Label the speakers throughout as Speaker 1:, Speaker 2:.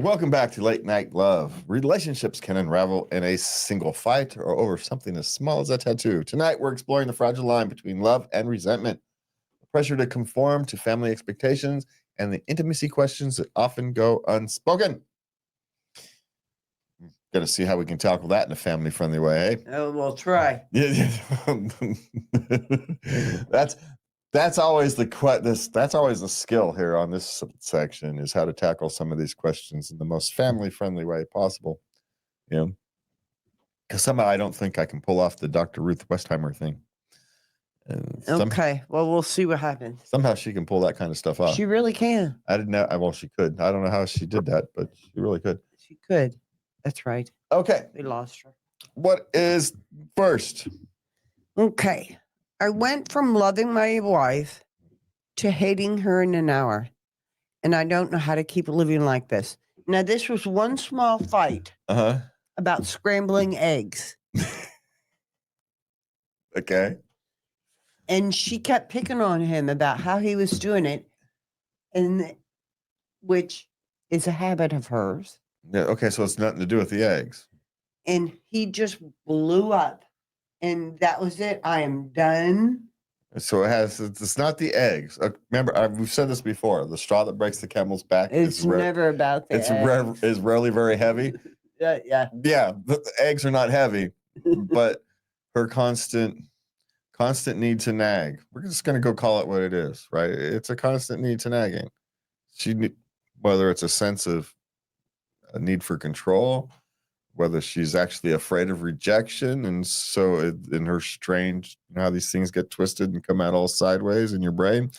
Speaker 1: Welcome back to Late Night Love. Relationships can unravel in a single fight or over something as small as a tattoo. Tonight, we're exploring the fragile line between love and resentment, the pressure to conform to family expectations, and the intimacy questions that often go unspoken. Gonna see how we can tackle that in a family-friendly way, eh?
Speaker 2: Oh, we'll try.
Speaker 1: Yeah. That's always that's always the skill here on this section, is how to tackle some of these questions in the most family-friendly way possible. You know, because somehow I don't think I can pull off the Dr. Ruth Westheimer thing. And
Speaker 2: Okay, well, we'll see what happens.
Speaker 1: somehow she can pull that kind of stuff off.
Speaker 2: She really can.
Speaker 1: I didn't know. Well, she could. I don't know how she did that, but she really could.
Speaker 2: She could. That's right.
Speaker 1: Okay.
Speaker 2: We lost her.
Speaker 1: What is first?
Speaker 2: Okay. I went from loving my wife to hating her in an hour. And I don't know how to keep living like this. Now, this was one small fight about scrambling eggs.
Speaker 1: Okay.
Speaker 2: And she kept picking on him about how he was doing it, and which is a habit of hers.
Speaker 1: Yeah. Okay. So it's nothing to do with the eggs.
Speaker 2: And he just blew up. And that was it. I am done.
Speaker 1: So it's not the eggs. Remember, we've said this before. The straw that breaks the camel's back
Speaker 2: It's never about the eggs.
Speaker 1: Is rarely very heavy.
Speaker 2: Yeah.
Speaker 1: The eggs are not heavy, but her constant need to nag. We're just going to go call it what it is, right? It's a constant need to nagging. Whether it's a sense of a need for control, whether she's actually afraid of rejection. And so in her strange, how these things get twisted and come out all sideways in your brain,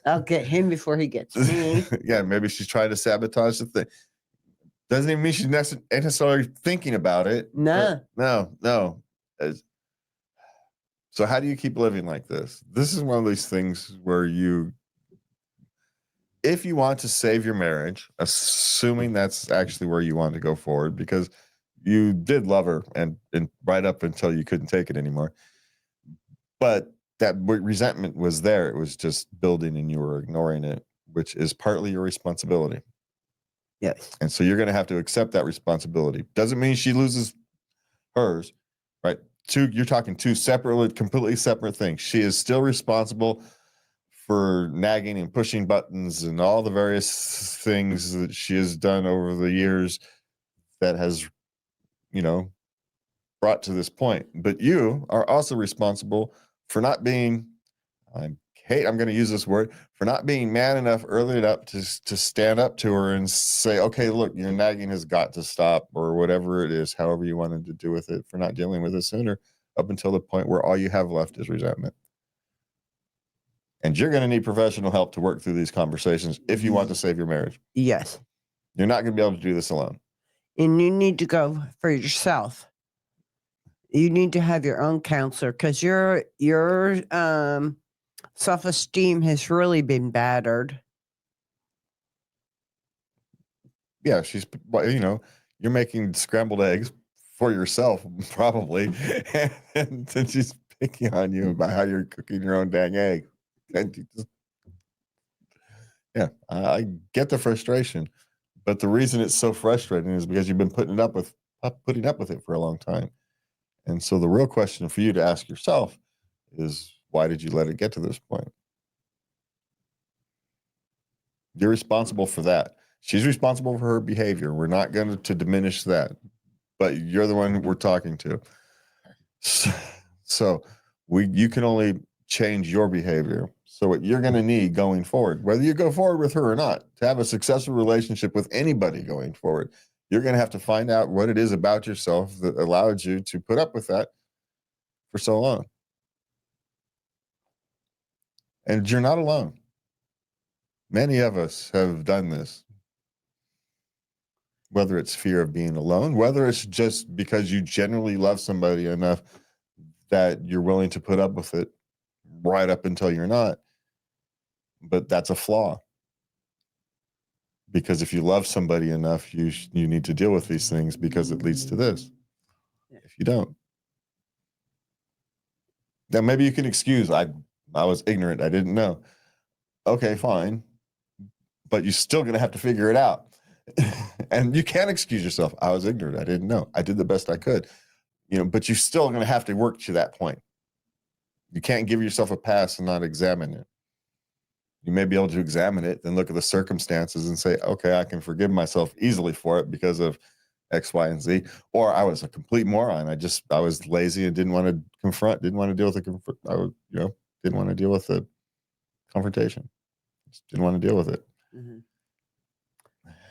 Speaker 2: I'll get him before he gets me.
Speaker 1: Yeah, maybe she's trying to sabotage the thing. Doesn't even mean she's necessarily thinking about it.
Speaker 2: No.
Speaker 1: So how do you keep living like this? This is one of these things where if you want to save your marriage, assuming that's actually where you want to go forward, because you did love her and right up until you couldn't take it anymore, but that resentment was there. It was just building and you were ignoring it, which is partly your responsibility.
Speaker 2: Yes.
Speaker 1: And so you're going to have to accept that responsibility. Doesn't mean she loses hers, right? You're talking two completely separate things. She is still responsible for nagging and pushing buttons and all the various things that she has done over the years that has, brought to this point. But you are also responsible for not being, I'm going to use this word, for not being man enough early enough to stand up to her and say, okay, look, your nagging has got to stop, or whatever it is, however you wanted to do with it, for not dealing with it sooner, up until the point where all you have left is resentment. And you're going to need professional help to work through these conversations if you want to save your marriage.
Speaker 2: Yes.
Speaker 1: You're not going to be able to do this alone.
Speaker 2: And you need to go for yourself. You need to have your own counselor, because your self-esteem has really been battered.
Speaker 1: Yeah, you're making scrambled eggs for yourself, probably. And then she's picking on you about how you're cooking your own dang egg. And I get the frustration, but the reason it's so frustrating is because you've been putting up with it for a long time. And so the real question for you to ask yourself is, why did you let it get to this point? You're responsible for that. She's responsible for her behavior. We're not going to diminish that, but you're the one we're talking to. So you can only change your behavior. So what you're going to need going forward, whether you go forward with her or not, to have a successful relationship with anybody going forward, you're going to have to find out what it is about yourself that allowed you to put up with that for so long. And you're not alone. Many of us have done this. Whether it's fear of being alone, whether it's just because you generally love somebody enough that you're willing to put up with it right up until you're not. But that's a flaw. Because if you love somebody enough, you need to deal with these things, because it leads to this. If you don't, then maybe you can excuse, I was ignorant, I didn't know. Okay, fine. But you're still going to have to figure it out. And you can't excuse yourself. I was ignorant. I didn't know. I did the best I could. But you're still going to have to work to that point. You can't give yourself a pass and not examine it. You may be able to examine it, then look at the circumstances and say, okay, I can forgive myself easily for it because of X, Y, and Z. Or I was a complete moron. I was lazy and didn't want to confront, didn't want to deal with didn't want to deal with the confrontation. Just didn't want to deal with it.
Speaker 2: Mm-hmm.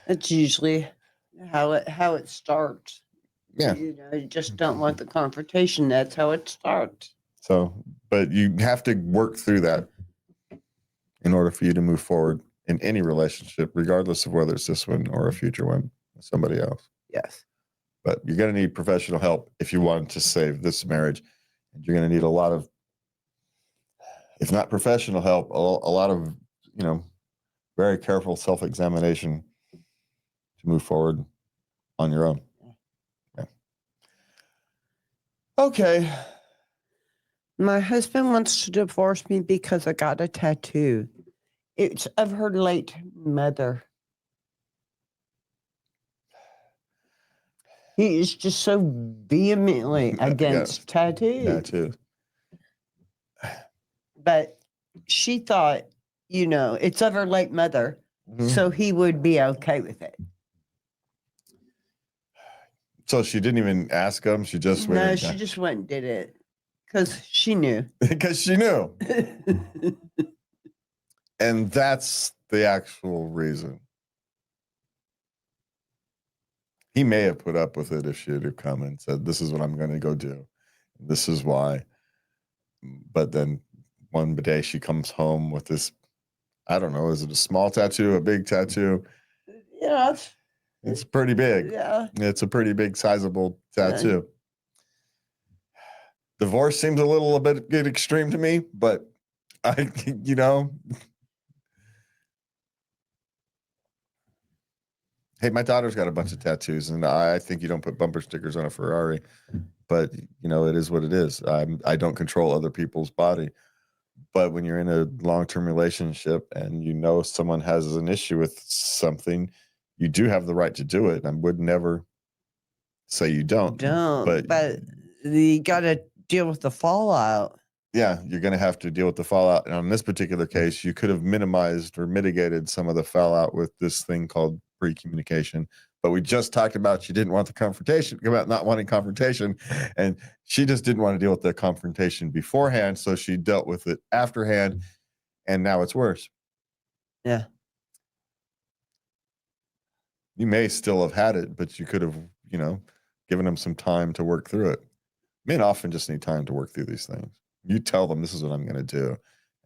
Speaker 2: That's usually how it starts.
Speaker 1: Yeah.
Speaker 2: You just don't want the confrontation. That's how it starts.
Speaker 1: So, but you have to work through that in order for you to move forward in any relationship, regardless of whether it's this one or a future one with somebody else.
Speaker 2: Yes.
Speaker 1: But you're going to need professional help if you want to save this marriage. And you're going to need a lot of, if not professional help, a lot of, very careful self-examination to move forward on your own. Yeah. Okay.
Speaker 2: My husband wants to divorce me because I got a tattoo. It's of her late mother. He is just so vehemently against tattoos. But she thought, it's of her late mother, so he would be okay with it.
Speaker 1: So she didn't even ask him. She just went.
Speaker 2: No, she just went and did it because she knew.
Speaker 1: Because she knew. And that's the actual reason. He may have put up with it if she had come and said, this is what I'm going to go do. This is why. But then one day she comes home with this, I don't know, is it a small tattoo, a big tattoo?
Speaker 2: Yeah.
Speaker 1: It's pretty big.
Speaker 2: Yeah.
Speaker 1: It's a pretty big, sizable tattoo. Divorce seems a bit extreme to me, but hey, my daughter's got a bunch of tattoos, and I think you don't put bumper stickers on a Ferrari, but it is what it is. I don't control other people's body, but when you're in a long-term relationship and someone has an issue with something, you do have the right to do it. I would never say you don't.
Speaker 2: But you got to deal with the fallout.
Speaker 1: Yeah, you're going to have to deal with the fallout. And on this particular case, you could have minimized or mitigated some of the fallout with this thing called pre-communication. But we just talked about she didn't want the confrontation, about not wanting confrontation, and she just didn't want to deal with the confrontation beforehand, so she dealt with it afterhand, and now it's worse.
Speaker 2: Yeah.
Speaker 1: You may still have had it, but you could have, given them some time to work through it. Men often just need time to work through these things. You tell them this is what I'm going to do,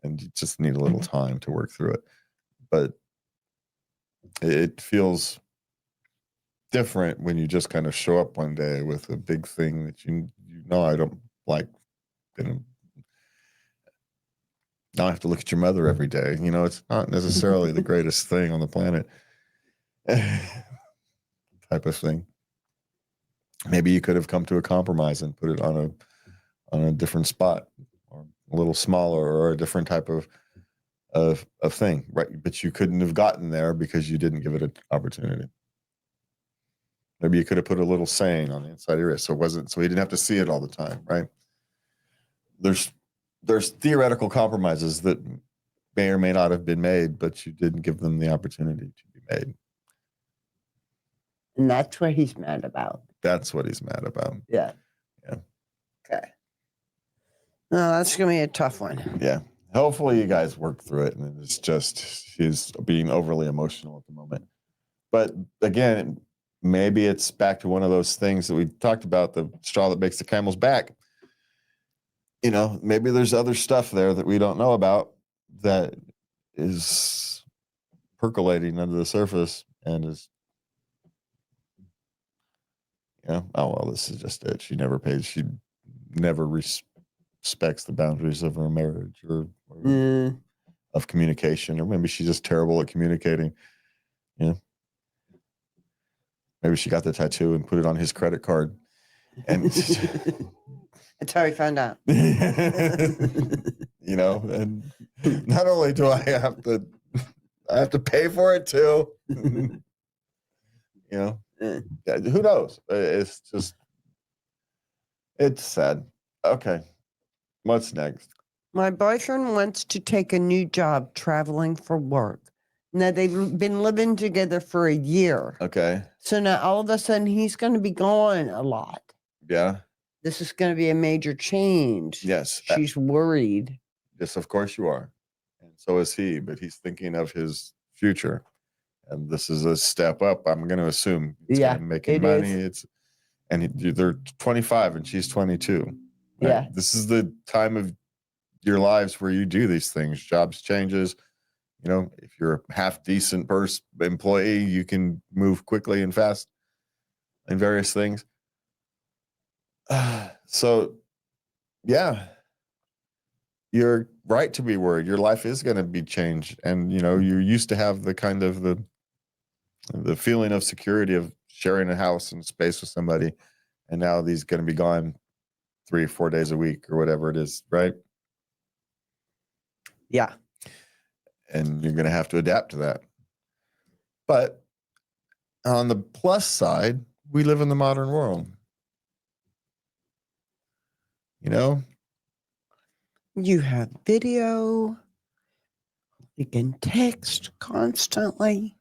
Speaker 1: and you just need a little time to work through it. But it feels different when you just kind of show up one day with a big thing that I don't like. Now I have to look at your mother every day. It's not necessarily the greatest thing on the planet type of thing. Maybe you could have come to a compromise and put it on a different spot, or a little smaller, or a different type of thing, right? But you couldn't have gotten there because you didn't give it an opportunity. Maybe you could have put a little saying on the inside of your wrist, so he didn't have to see it all the time, right? There's theoretical compromises that may or may not have been made, but you didn't give them the opportunity to be made.
Speaker 2: And that's what he's mad about.
Speaker 1: That's what he's mad about.
Speaker 2: Yeah.
Speaker 1: Yeah.
Speaker 2: Okay. No, that's going to be a tough one.
Speaker 1: Yeah. Hopefully you guys work through it, and it's just he's being overly emotional at the moment. But again, maybe it's back to one of those things that we talked about, the straw that breaks the camel's back. Maybe there's other stuff there that we don't know about that is percolating under the surface and is, oh, well, this is just it. She never respects the boundaries of her marriage or of communication, or maybe she's just terrible at communicating. Maybe she got the tattoo and put it on his credit card. And
Speaker 2: that's how he found out.
Speaker 1: And not only do I have to pay for it too. You know,
Speaker 2: Uh,
Speaker 1: who knows? It's just, it's sad. Okay. What's next?
Speaker 2: My boyfriend wants to take a new job traveling for work. Now, they've been living together for a year.
Speaker 1: Okay.
Speaker 2: So now all of a sudden he's going to be gone a lot.
Speaker 1: Yeah.
Speaker 2: This is going to be a major change.
Speaker 1: Yes.
Speaker 2: She's worried.
Speaker 1: Yes, of course you are. And so is he, but he's thinking of his future. And this is a step up. I'm going to assume it's going to make him money. They're 25 and she's 22. Right?
Speaker 2: Yeah.
Speaker 1: This is the time of your lives where you do these things. Jobs changes. You know, if you're a half decent employee, you can move quickly and fast in various things. So, yeah, you're right to be worried. Your life is going to be changed, and you know you used to have the kind of the feeling of security of sharing a house and space with somebody, and now these going to be gone 3 or 4 days a week or whatever it is, right?
Speaker 2: Yeah.
Speaker 1: And you're going to have to adapt to that. But on the plus side, we live in the modern world. You know,
Speaker 2: You have video. You can text constantly.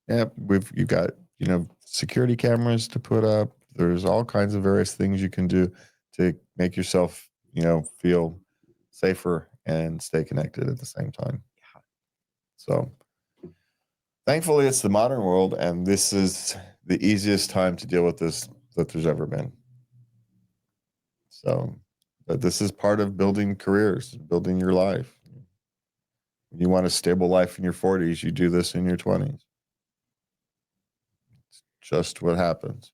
Speaker 1: yeah, you've got, you know, security cameras to put up. There's all kinds of various things you can do to make yourself, you know, feel safer and stay connected at the same time. So thankfully it's the modern world, and this is the easiest time to deal with this that there's ever been. So, but this is part of building careers, building your life. When you want a stable life in your 40s, you do this in your 20s. It's just what happens.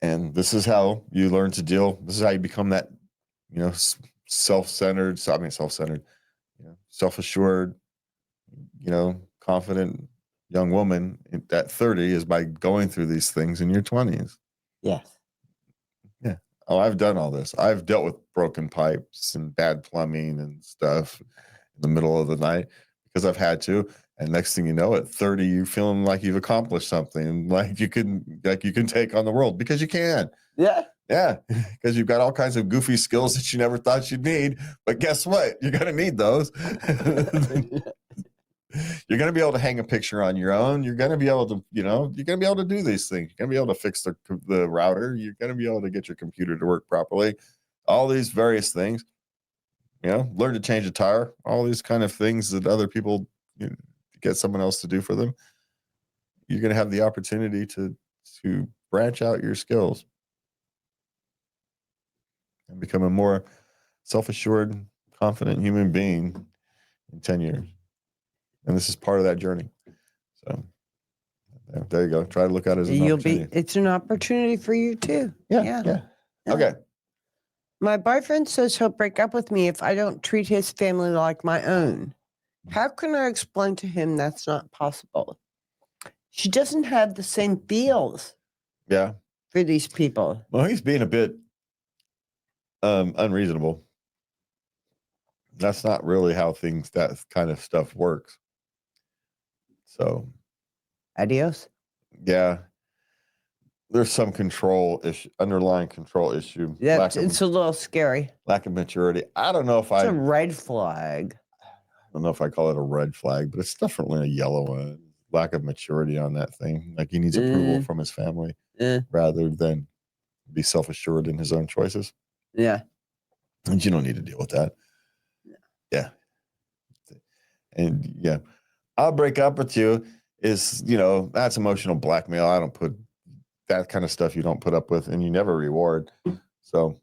Speaker 1: And this is how you learn to deal. This is how you become that, you know, self-centered, you know, self-assured, you know, confident young woman at 30 is by going through these things in your 20s.
Speaker 2: Yes.
Speaker 1: Yeah. Oh, I've done all this. I've dealt with broken pipes and bad plumbing and stuff in the middle of the night because I've had to. And next thing you know, at 30, you're feeling like you've accomplished something, like you can take on the world because you can.
Speaker 2: Yeah.
Speaker 1: Yeah, because you've got all kinds of goofy skills that you never thought you'd need. But guess what? You're going to need those. You're going to be able to hang a picture on your own. You're going to be able to, you know, you're going to be able to do these things. You're going to be able to fix the router. You're going to be able to get your computer to work properly. All these various things, you know, learn to change a tire, all these kind of things that other people, you know, get someone else to do for them. You're going to have the opportunity to branch out your skills and become a more self-assured, confident human being in 10 years. And this is part of that journey. So yeah, there you go. Try to look at it as an opportunity.
Speaker 2: It's an opportunity for you too.
Speaker 1: Yeah. Okay.
Speaker 2: My boyfriend says he'll break up with me if I don't treat his family like my own. How can I explain to him that's not possible? She doesn't have the same feels
Speaker 1: Yeah.
Speaker 2: for these people.
Speaker 1: Well, he's being a bit unreasonable. That's not really how that kind of stuff works. So,
Speaker 2: Adios.
Speaker 1: yeah, there's some underlying control issue.
Speaker 2: It's a little scary.
Speaker 1: Lack of maturity. I don't know if
Speaker 2: It's a red flag.
Speaker 1: I don't know if I call it a red flag, but it's definitely a yellow one. Lack of maturity on that thing. Like he needs approval from his family rather than be self-assured in his own choices.
Speaker 2: Yeah.
Speaker 1: And you don't need to deal with that. Yeah. And yeah, I'll break up with you is, you know, that's emotional blackmail. I don't put that kind of stuff you don't put up with and you never reward. So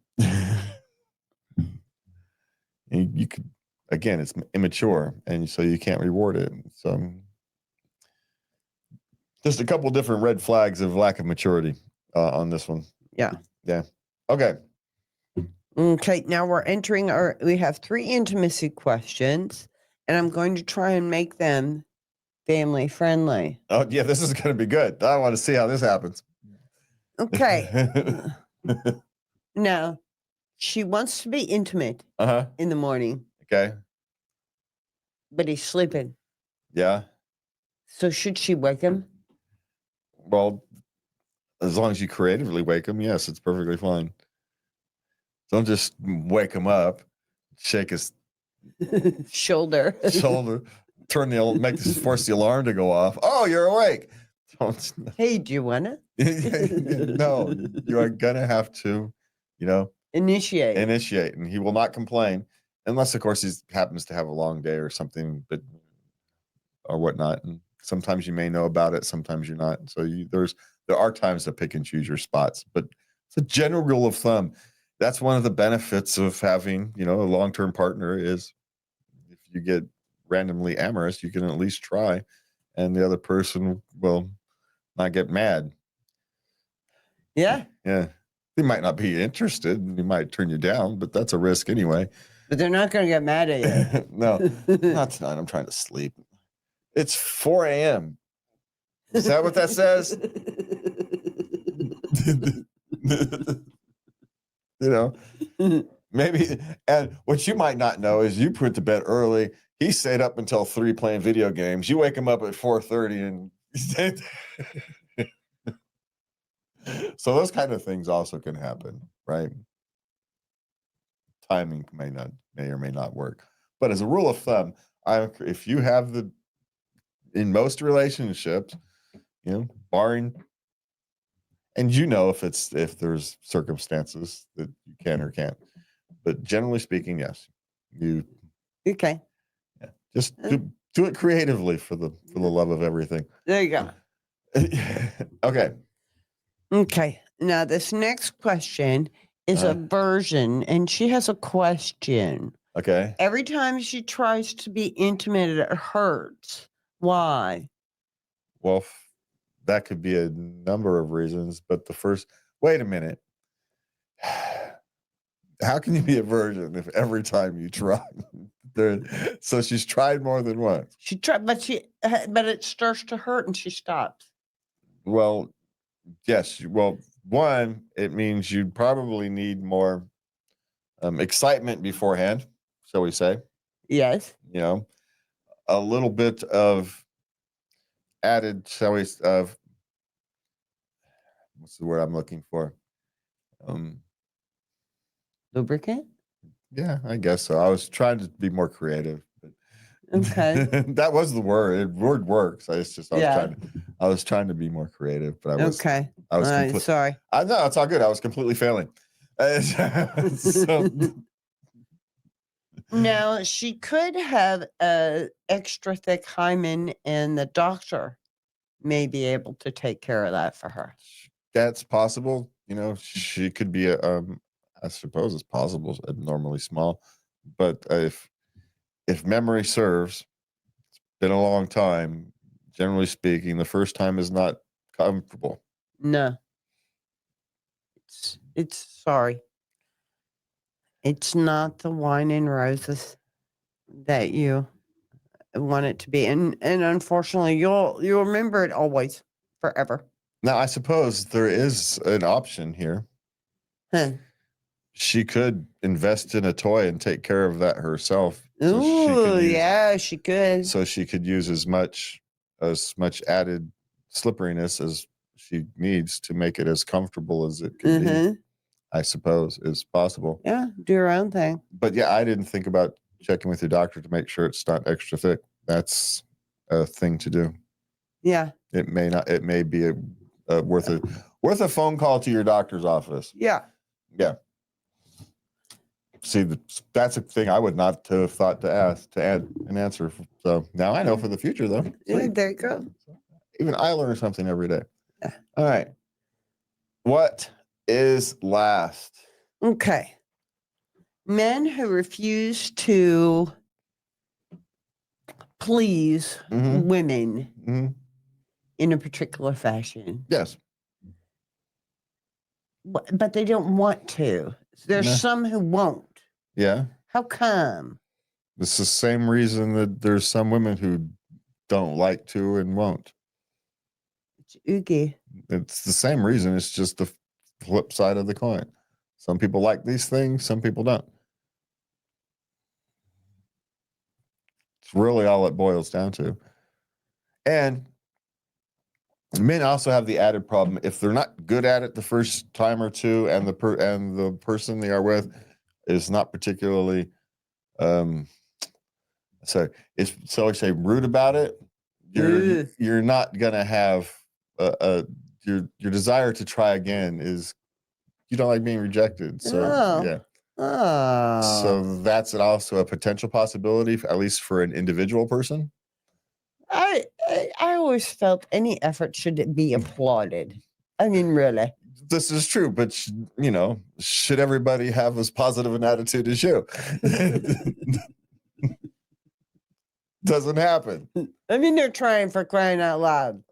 Speaker 1: you could, again, it's immature and so you can't reward it. So just a couple different red flags of lack of maturity on this one.
Speaker 2: Yeah.
Speaker 1: Yeah. Okay.
Speaker 2: Okay. Now we have 3 intimacy questions, and I'm going to try and make them family friendly.
Speaker 1: Oh, yeah, this is going to be good. I want to see how this happens.
Speaker 2: Okay. Now, she wants to be intimate in the morning.
Speaker 1: Okay.
Speaker 2: But he's sleeping.
Speaker 1: Yeah.
Speaker 2: So should she wake him?
Speaker 1: Well, as long as you creatively wake them, yes, it's perfectly fine. Don't just wake him up, shake his
Speaker 2: shoulder.
Speaker 1: shoulder, force the alarm to go off. Oh, you're awake. Don't.
Speaker 2: Hey, do you want to
Speaker 1: No, you are gonna have to,
Speaker 2: initiate?
Speaker 1: and he will not complain, unless, of course, he happens to have a long day or something, or whatnot. And sometimes you may know about it, sometimes you're not. So there are times to pick and choose your spots, but it's a general rule of thumb. That's one of the benefits of having, a long-term partner is if you get randomly amorous, you can at least try, and the other person will not get mad.
Speaker 2: Yeah.
Speaker 1: Yeah. They might not be interested, and they might turn you down, but that's a risk anyway.
Speaker 2: But they're not going to get mad at you.
Speaker 1: No, not tonight. I'm trying to sleep. It's 4 a.m. Is that what that says? Maybe. And what you might not know is you put to bed early. He stayed up until 3 playing video games. You wake him up at 4:30 and so those kind of things also can happen, right? Timing may or may not work. But as a rule of thumb, if you have in most relationships, barring, and if there's circumstances that you can or can't, but generally speaking, yes, you
Speaker 2: Okay.
Speaker 1: yeah, just do it creatively for the love of everything.
Speaker 2: There you go.
Speaker 1: Okay.
Speaker 2: Okay. Now, this next question is a version, and she has a question.
Speaker 1: Okay.
Speaker 2: Every time she tries to be intimate, it hurts. Why?
Speaker 1: Well, that could be a number of reasons, but wait a minute. How can you be a virgin if every time you try? So she's tried more than once.
Speaker 2: She tried, but it starts to hurt, and she stops.
Speaker 1: Well, yes. Well, one, it means you probably need more excitement beforehand, shall we say?
Speaker 2: Yes.
Speaker 1: A little bit of added, of what's the word I'm looking for?
Speaker 2: Lubricant.
Speaker 1: Yeah, I guess so. I was trying to be more creative, but
Speaker 2: Okay.
Speaker 1: that was the word. Word works. I
Speaker 2: Yeah.
Speaker 1: was trying to be more creative, but
Speaker 2: Okay.
Speaker 1: I was
Speaker 2: sorry.
Speaker 1: I know it's all good. I was completely failing. So,
Speaker 2: Now, she could have a extra thick hymen, and the doctor may be able to take care of that for her.
Speaker 1: that's possible. She could be I suppose it's possible, abnormally small, but if memory serves, it's been a long time. Generally speaking, the first time is not comfortable.
Speaker 2: No. It's sorry. It's not the wine and roses that you want it to be. And unfortunately, you'll remember it always, forever.
Speaker 1: Now, I suppose there is an option here.
Speaker 2: Huh.
Speaker 1: She could invest in a toy and take care of that herself.
Speaker 2: Yeah, she could.
Speaker 1: So she could use as much added slipperiness as she needs to make it as comfortable as it can be. I suppose is possible.
Speaker 2: Yeah, do your own thing.
Speaker 1: But yeah, I didn't think about checking with your doctor to make sure it's not extra thick. That's a thing to do.
Speaker 2: Yeah.
Speaker 1: It may not. It may be worth a phone call to your doctor's office.
Speaker 2: Yeah.
Speaker 1: Yeah. See, that's a thing I would not have thought to add an answer. So now I know for the future, though.
Speaker 2: Yeah, there you go.
Speaker 1: Even I learn something every day. All right. What is last?
Speaker 2: Okay. Men who refuse to please women in a particular fashion.
Speaker 1: Yes.
Speaker 2: But they don't want to. There's some who won't.
Speaker 1: Yeah.
Speaker 2: How come?
Speaker 1: It's the same reason that there's some women who don't like to and won't.
Speaker 2: It's oogie.
Speaker 1: It's the same reason. It's just the flip side of the coin. Some people like these things, some people don't. It's really all it boils down to. And Men also have the added problem if they're not good at it the first time or two, and the person they are with is not particularly so it's so I say rude about it. You're not gonna have your desire to try again is you don't like being rejected. So yeah. So that's also a potential possibility, at least for an individual person.
Speaker 2: I always felt any effort should be applauded. I mean, really.
Speaker 1: This is true, but should everybody have as positive an attitude as you? Doesn't happen.
Speaker 2: I mean, they're trying, for crying out loud.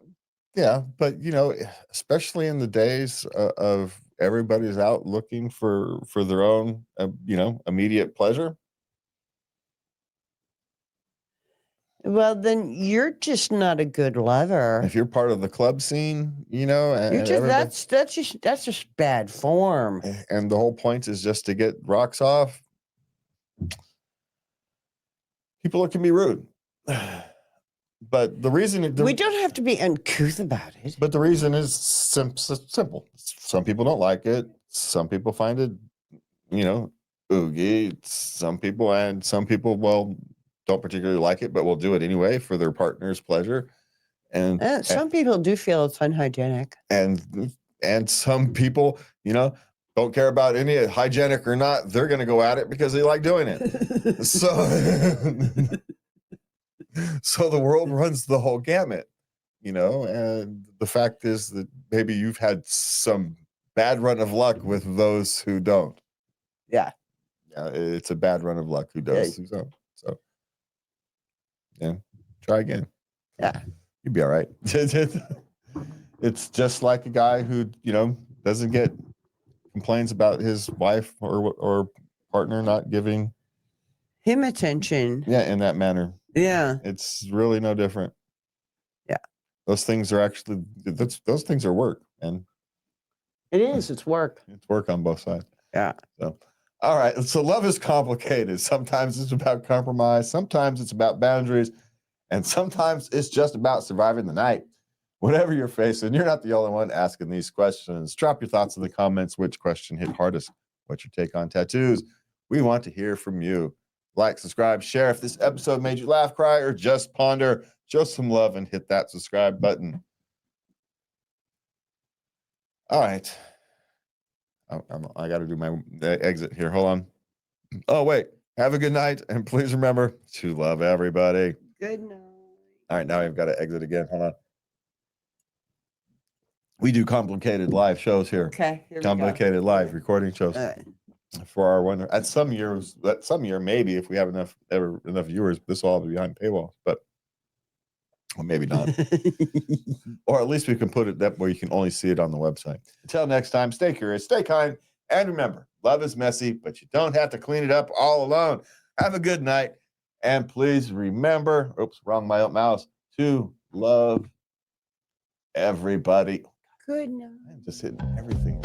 Speaker 1: Yeah, but especially in the days of everybody's out looking for their own, immediate pleasure.
Speaker 2: Well, then you're just not a good lover.
Speaker 1: If you're part of the club scene,
Speaker 2: that's just bad form.
Speaker 1: And the whole point is just to get rocks off. People can be rude. But the reason
Speaker 2: we don't have to be uncouth about it.
Speaker 1: But the reason is simple. Some people don't like it. Some people find it, oogie. Some people, well, don't particularly like it, but will do it anyway for their partner's pleasure. And
Speaker 2: some people do feel it's unhygienic.
Speaker 1: And some people, don't care about any hygienic or not. They're going to go at it because they like doing it. So the world runs the whole gamut, and the fact is that maybe you've had some bad run of luck with those who don't.
Speaker 2: Yeah.
Speaker 1: It's a bad run of luck who does, who don't. So, yeah, try again.
Speaker 2: Yeah.
Speaker 1: You'll be all right. It's just like a guy who, doesn't get complains about his wife or partner not giving
Speaker 2: him attention.
Speaker 1: Yeah, in that manner.
Speaker 2: Yeah.
Speaker 1: It's really no different.
Speaker 2: Yeah.
Speaker 1: Those things are actually, those things are work. And
Speaker 2: it is, it's work.
Speaker 1: It's work on both sides.
Speaker 2: Yeah.
Speaker 1: So, all right. So love is complicated. Sometimes it's about compromise. Sometimes it's about boundaries. And sometimes it's just about surviving the night. Whatever you're facing, you're not the only one asking these questions. Drop your thoughts in the comments. Which question hit hardest? What's your take on tattoos? We want to hear from you. Like, subscribe, share. If this episode made you laugh, cry, or just ponder, show some love and hit that subscribe button. All right. I got to do my exit here. Hold on. Oh, wait. Have a good night. And please remember to love everybody.
Speaker 2: Good night.
Speaker 1: All right. Now I've got to exit again. Hold on. We do complicated live shows here.
Speaker 2: Okay. Here
Speaker 1: complicated live recording shows. For our one at some year maybe if we have enough viewers, this will all be behind paywall, but well, maybe not. Or at least we can put it that way you can only see it on the website. Until next time, stay curious, stay kind, and remember, love is messy, but you don't have to clean it up all alone. Have a good night, and please remember, wrong mouse, to love everybody.
Speaker 2: Good night.
Speaker 1: I'm just hitting everything.